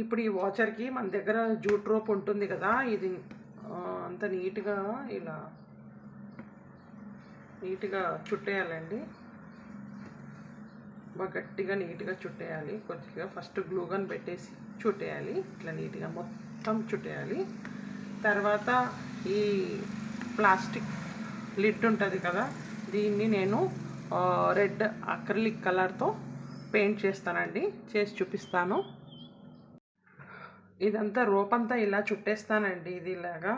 ఇప్పుడు ఈ వాచర్కి మన దగ్గర జూట్ రోప్ ఉంటుంది కదా, ఇది అంత నీట్గా ఇలా నీట్గా చుట్టేయాలండి. బాగా గట్టిగా నీట్గా చుట్టేయాలి. కొద్దిగా ఫస్ట్ గ్లూగన్ పెట్టేసి చుట్టేయాలి. ఇట్లా నీట్గా మొత్తం చుట్టేయాలి. తర్వాత ఈ ప్లాస్టిక్ లిడ్ ఉంటుంది కదా, దీన్ని నేను రెడ్ అక్రిలిక్ కలర్తో పెయింట్ చేస్తానండి. చేసి చూపిస్తాను. ఇదంతా రోపంతా ఇలా చుట్టేస్తానండి. ఇది ఇలాగా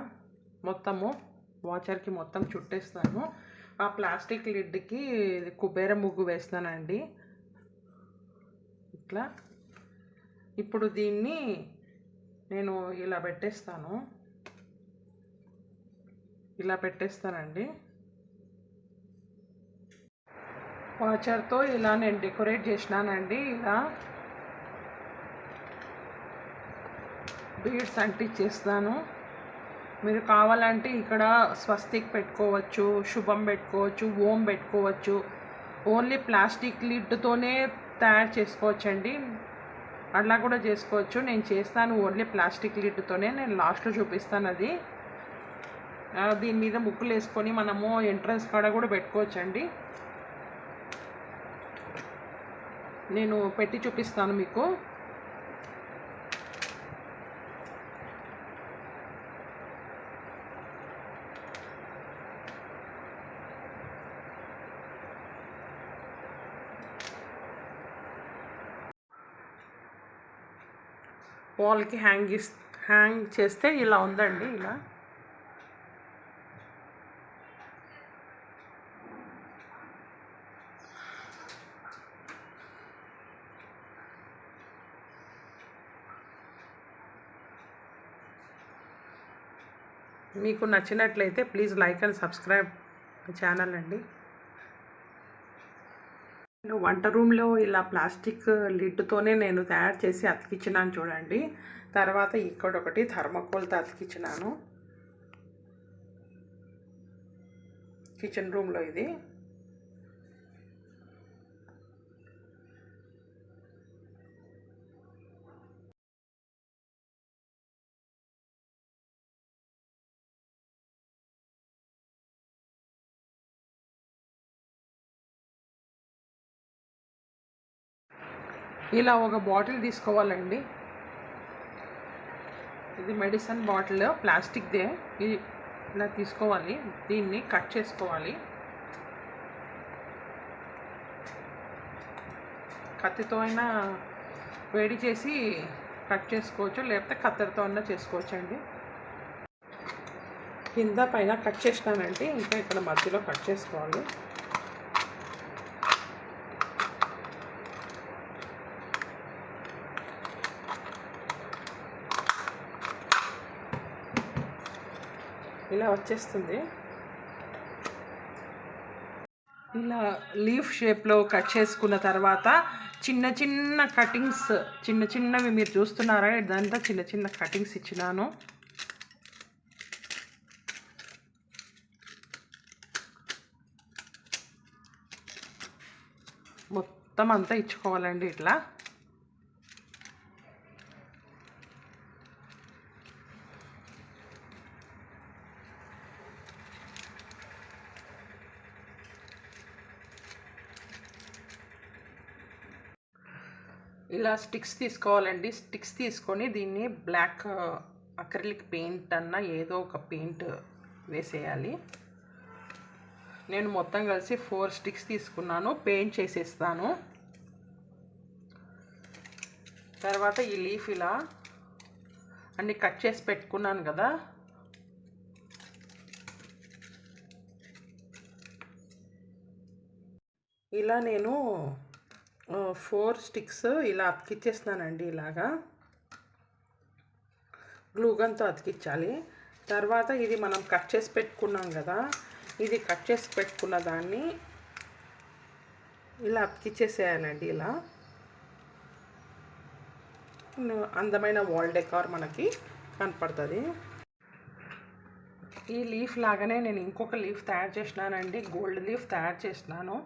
మొత్తము వాచర్కి మొత్తం చుట్టేస్తాను. ఆ ప్లాస్టిక్ లిడ్కి కుబేర ముగ్గు వేస్తానండి ఇట్లా. ఇప్పుడు దీన్ని నేను ఇలా పెట్టేస్తానండి. వాచర్తో ఇలా నేను డెకరేట్ చేసినానండి. ఇలా బీడ్స్ అంటించేస్తాను. మీరు కావాలంటే ఇక్కడ స్వస్తిక్ పెట్టుకోవచ్చు, శుభం పెట్టుకోవచ్చు, ఓం పెట్టుకోవచ్చు. ఓన్లీ ప్లాస్టిక్ లిడ్తోనే తయారు చేసుకోవచ్చండి. అట్లా కూడా చేసుకోవచ్చు. నేను చేస్తాను ఓన్లీ ప్లాస్టిక్ లిడ్తోనే. నేను లాస్ట్లో చూపిస్తాను అది. దీని మీద ముగ్గులు వేసుకొని మనము ఎంట్రన్స్ కాడ కూడా పెట్టుకోవచ్చండి. నేను పెట్టి చూపిస్తాను మీకు. వాల్కి హ్యాంగ్ చేస్తే ఇలా ఉందండి. ఇలా మీకు నచ్చినట్లయితే please like and subscribe channel అండి. వంట రూమ్లో ఇలా ప్లాస్టిక్ లిడ్తోనే నేను తయారు చేసి అతికించినాను చూడండి. తర్వాత ఇక్కడ ఒకటి థర్మాకోల్తో అతికించినాను కిచెన్ రూమ్లో. ఇది ఇలా ఒక బాటిల్ తీసుకోవాలండి. ఇది మెడిసిన్ బాటిల్, ప్లాస్టిక్దే. ఇలా తీసుకోవాలి. దీన్ని కట్ చేసుకోవాలి. కత్తితో అయినా వేడి చేసి కట్ చేసుకోవచ్చు, లేకపోతే కత్తెరతో అయినా చేసుకోవచ్చు అండి. కింద పైన కట్ చేసినానంటే ఇంకా ఇక్కడ మధ్యలో కట్ చేసుకోవాలి. ఇలా వచ్చేస్తుంది. ఇలా లీఫ్ షేప్లో కట్ చేసుకున్న తర్వాత చిన్న చిన్న కటింగ్స్, చిన్నవి మీరు చూస్తున్నారా, ఇదంతా చిన్న చిన్న కటింగ్స్ ఇచ్చినాను. మొత్తం అంతా ఇచ్చుకోవాలండి ఇట్లా. ఇలా స్టిక్స్ తీసుకోవాలండి. స్టిక్స్ తీసుకొని దీన్ని బ్లాక్ అక్రిలిక్ పెయింట్ అన్న ఏదో ఒక పెయింట్ వేసేయాలి. నేను మొత్తం కలిసి 4 స్టిక్స్ తీసుకున్నాను. పెయింట్ చేసేస్తాను. తర్వాత ఈ లీఫ్ ఇలా అన్ని కట్ చేసి పెట్టుకున్నాను కదా, ఇలా నేను 4 స్టిక్స్ ఇలా అతికిచ్చేస్తున్నానండి. ఇలాగా గ్లూగన్తో అతికించాలి. తర్వాత ఇది మనం కట్ చేసి పెట్టుకున్నాం కదా, ఇది కట్ చేసి పెట్టుకున్న దాన్ని ఇలా అతికిచ్చేసేయాలండి. ఇలా అందమైన వాల్ డెకార్ మనకి కనపడుతుంది. ఈ లీఫ్ లాగానే నేను ఇంకొక లీఫ్ తయారు చేసినానండి. గోల్డ్ లీఫ్ తయారు చేసినాను.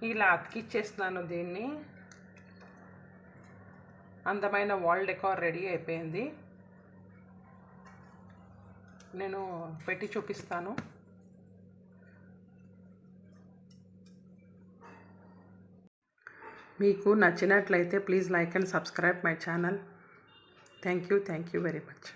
ఇలా అతికిచ్చేస్తున్నాను దీన్ని. అందమైన వాల్ డెకార్ రెడీ అయిపోయింది. నేను పెట్టి చూపిస్తాను. మీకు నచ్చినట్లయితే please like and subscribe my channel. Thank you very much.